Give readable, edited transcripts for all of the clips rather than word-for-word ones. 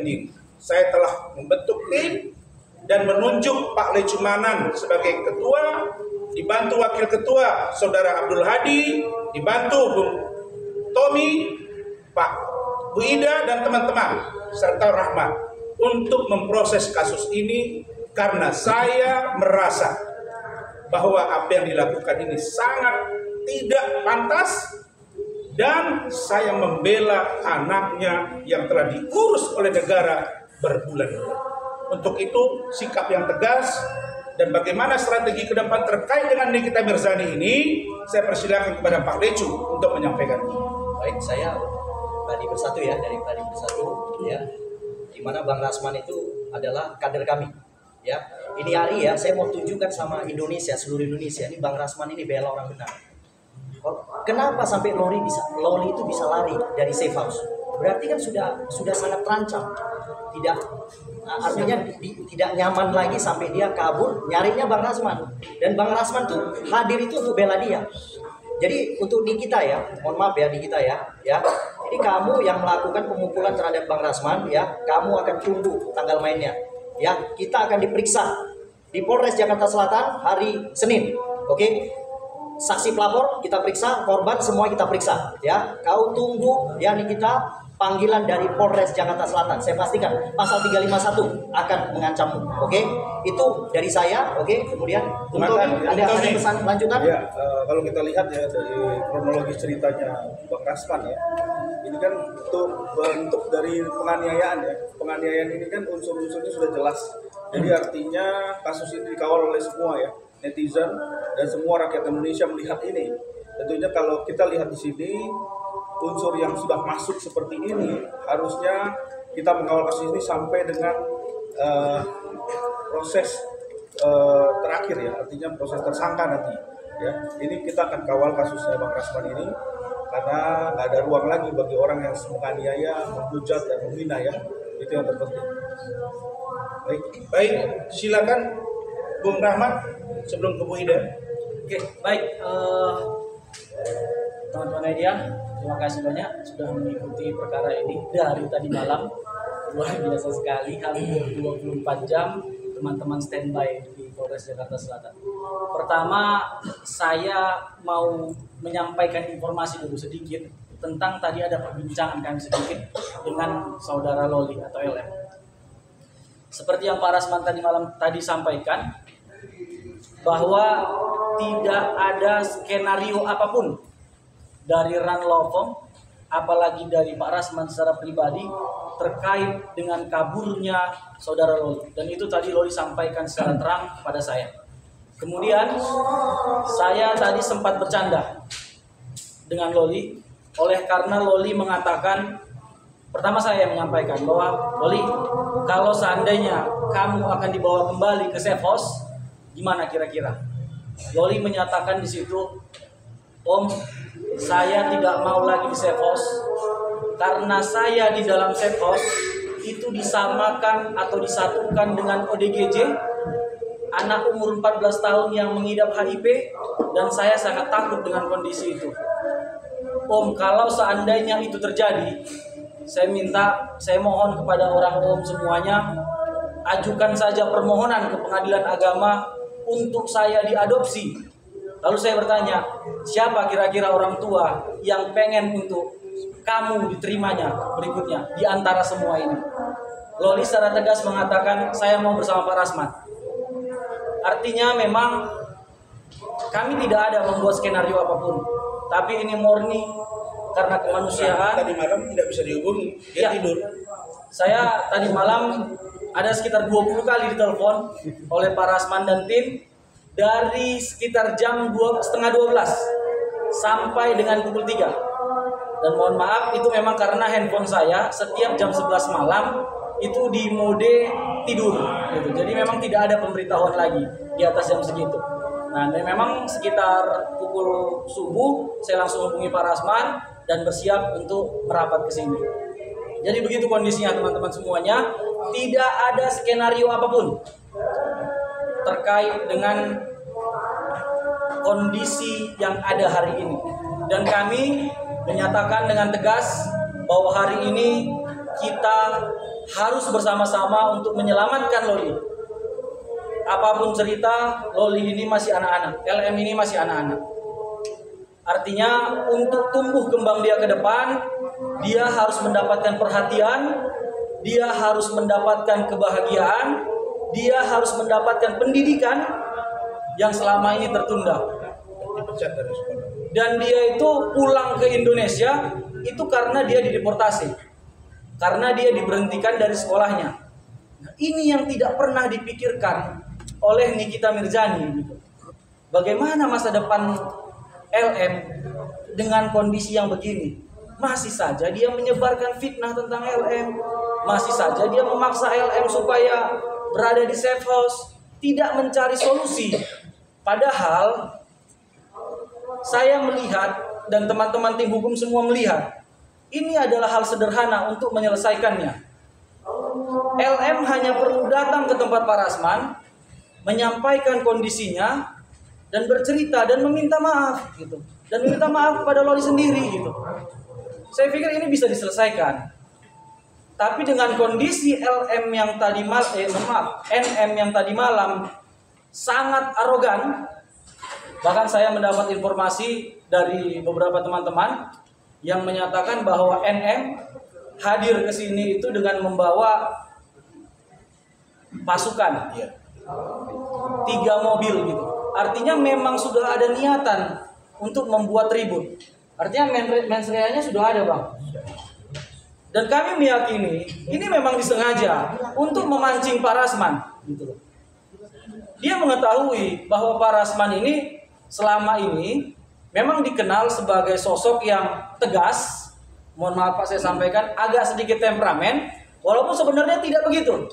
ini. Saya telah membentuk tim dan menunjuk Pak Lecumanan sebagai ketua, dibantu wakil ketua Saudara Abdul Hadi, dibantu Bung Tommy, Pak Bu Ida dan teman-teman serta Rahmat untuk memproses kasus ini, karena saya merasa bahwa apa yang dilakukan ini sangat tidak pantas dan saya membela anaknya yang telah diurus oleh negara berbulan-bulan. Untuk itu sikap yang tegas dan bagaimana strategi ke depan terkait dengan Nikita Mirzani ini, saya persilakan kepada Pak Lecu untuk menyampaikan. Baik, saya Badi Bersatu ya, dari Badi Bersatu ya, di mana Bang Rasman itu adalah kader kami ya. Ini hari ya, saya mau tunjukkan sama Indonesia, seluruh Indonesia, ini Bang Rasman ini bela orang benar. Kenapa sampai Loli itu bisa lari dari safe house? Berarti kan sudah sangat terancam. Tidak, artinya tidak nyaman lagi sampai dia kabur nyarinya Bang Rasman. Dan Bang Rasman tuh hadir itu untuk bela dia. Jadi untuk di kita ya, mohon maaf ya, di kita ya. Jadi kamu yang melakukan pemukulan terhadap Bang Rasman ya, kamu akan tunggu tanggal mainnya. Ya, kita akan diperiksa di Polres Jakarta Selatan hari Senin. Oke. Saksi pelapor kita periksa, korban semua kita periksa ya. Kau tunggu ya, nih kita panggilan dari Polres Jakarta Selatan. Saya pastikan pasal 351 akan mengancammu. Oke? Itu dari saya. Oke? Kemudian untuk ada pesan lanjutan? Ya, kalau kita lihat ya dari kronologis ceritanya Bang Rasman ya. Ini kan bentuk dari penganiayaan ya. Penganiayaan ini kan unsur-unsurnya sudah jelas. Jadi artinya kasus ini dikawal oleh semua ya, netizen dan semua rakyat Indonesia melihat ini. Tentunya kalau kita lihat di sini unsur yang sudah masuk seperti ini, harusnya kita mengawal kasus ini sampai dengan proses terakhir ya, artinya proses tersangka nanti ya. Ini kita akan kawal kasusnya Bang Rasman ini, karena nggak ada ruang lagi bagi orang yang menganiaya, menghujat dan menghina ya. Itu yang terpenting. Baik, silakan Bung Rahmat sebelum ke Bu Ida. Oke, baik, teman-teman media, terima kasih banyak sudah mengikuti perkara ini dari tadi malam. Luar biasa sekali, hampir 24 jam teman-teman standby di Polres Jakarta Selatan. Pertama, saya mau menyampaikan informasi dulu sedikit tentang tadi ada perbincangan kami sedikit dengan saudara Loli atau LM. Seperti yang Pak Rasman tadi sampaikan, bahwa tidak ada skenario apapun dari Ran Lovong, apalagi dari Pak Rasman secara pribadi terkait dengan kaburnya saudara Loli. Dan itu tadi Loli sampaikan secara terang kepada saya. Kemudian saya tadi sempat bercanda dengan Loli, oleh karena Loli mengatakan, pertama saya menyampaikan bahwa Loli, kalau seandainya kamu akan dibawa kembali ke safe house, gimana kira-kira? Loli menyatakan di situ, Om, saya tidak mau lagi di safe house karena saya di dalam safe house itu disamakan atau disatukan dengan ODGJ, anak umur 14 tahun yang mengidap HIV, dan saya sangat takut dengan kondisi itu. Om, kalau seandainya itu terjadi, saya mohon kepada orang Om semuanya, ajukan saja permohonan ke Pengadilan Agama untuk saya diadopsi. Lalu saya bertanya, siapa kira-kira orang tua yang pengen untuk kamu diterimanya berikutnya di antara semua ini? Loli secara tegas mengatakan, saya mau bersama Pak Rasman. Artinya memang kami tidak ada membuat skenario apapun, tapi ini murni karena kemanusiaan. Tadi malam tidak bisa dihubungi, dia tidur. Saya tadi malam ada sekitar 20 kali ditelepon oleh Pak Rasman dan tim dari sekitar jam 11:30 sampai dengan pukul 3. Dan mohon maaf, itu memang karena handphone saya setiap jam 11 malam itu di mode tidur gitu. Jadi memang tidak ada pemberitahuan lagi di atas jam segitu. Nah, dan memang sekitar pukul subuh saya langsung hubungi Pak Rasman dan bersiap untuk merapat ke sini. Jadi begitu kondisinya teman-teman semuanya, tidak ada skenario apapun terkait dengan kondisi yang ada hari ini. Dan kami menyatakan dengan tegas bahwa hari ini kita harus bersama-sama untuk menyelamatkan Loli. Apapun cerita, Loli ini masih anak-anak, LM ini masih anak-anak. Artinya untuk tumbuh kembang dia ke depan, dia harus mendapatkan perhatian, dia harus mendapatkan kebahagiaan, dia harus mendapatkan pendidikan yang selama ini tertunda. Dipecat dari sekolah. Dan dia itu pulang ke Indonesia itu karena dia dideportasi, karena dia diberhentikan dari sekolahnya. Nah, ini yang tidak pernah dipikirkan oleh Nikita Mirzani. Bagaimana masa depan LM dengan kondisi yang begini? Masih saja dia menyebarkan fitnah tentang LM, masih saja dia memaksa LM supaya berada di safe house, tidak mencari solusi. Padahal saya melihat dan teman-teman tim hukum semua melihat, ini adalah hal sederhana untuk menyelesaikannya. LM hanya perlu datang ke tempat Pak Rasman, menyampaikan kondisinya dan bercerita dan meminta maaf gitu. Dan meminta maaf kepada Loli sendiri gitu. Saya pikir ini bisa diselesaikan. Tapi dengan kondisi LM yang tadi NM yang tadi malam sangat arogan. Bahkan saya mendapat informasi dari beberapa teman-teman yang menyatakan bahwa NM hadir ke sini itu dengan membawa pasukan. 3 mobil gitu. Artinya memang sudah ada niatan untuk membuat ribut. Artinya mens reanya sudah ada, Bang. Dan kami meyakini ini memang disengaja untuk memancing Pak Rasman gitu loh. Dia mengetahui bahwa Pak Rasman ini selama ini memang dikenal sebagai sosok yang tegas. Mohon maaf Pak, saya sampaikan agak sedikit temperamen, walaupun sebenarnya tidak begitu.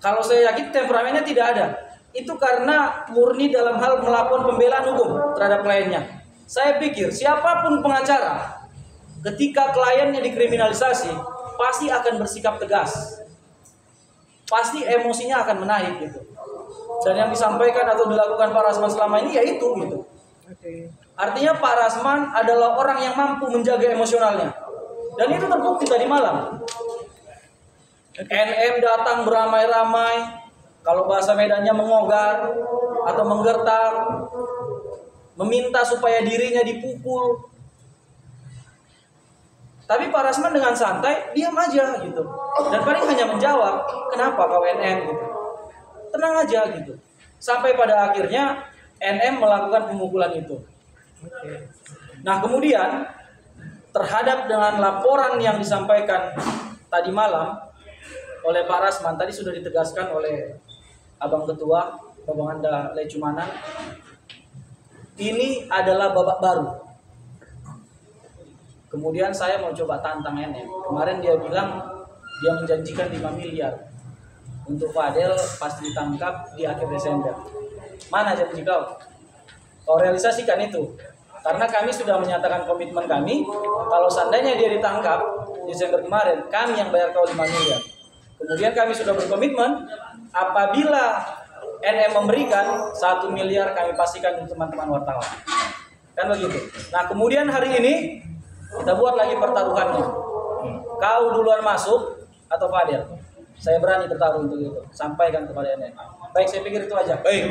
Kalau saya yakin temperamennya tidak ada. Itu karena murni dalam hal melakukan pembelaan hukum terhadap kliennya. Saya pikir siapapun pengacara, ketika kliennya dikriminalisasi, pasti akan bersikap tegas. Pasti emosinya akan menaik gitu. Dan yang disampaikan atau dilakukan Pak Rasman selama ini yaitu gitu. Artinya Pak Rasman adalah orang yang mampu menjaga emosionalnya. Dan itu terbukti tadi malam. NM datang beramai-ramai, kalau bahasa Medannya mengogar atau menggertak, meminta supaya dirinya dipukul. Tapi Pak Rasman dengan santai diam aja gitu. Dan paling hanya menjawab, "Kenapa kau NM?" gitu. Tenang aja gitu. Sampai pada akhirnya NM melakukan pemukulan itu. Nah, kemudian terhadap dengan laporan yang disampaikan tadi malam oleh Pak Rasman, tadi sudah ditegaskan oleh Abang Ketua, Babang Anda Lecumanan, ini adalah babak baru. Kemudian saya mau coba tantang NM. Kemarin dia bilang dia menjanjikan 5 miliar untuk Fadel pasti ditangkap di akhir Desember. Mana janji kau? Kau realisasikan itu. Karena kami sudah menyatakan komitmen kami, kalau seandainya dia ditangkap Desember kemarin, kami yang bayar kau 5 miliar. Kemudian kami sudah berkomitmen, apabila NM memberikan 1 miliar, kami pastikan untuk teman-teman wartawan. Kan begitu. Nah, kemudian hari ini kita buat lagi pertaruhannya. Kau duluan masuk atau Fadel? Saya berani bertaruh untuk itu. Sampaikan kepada NM. Baik, saya pikir itu aja. Baik.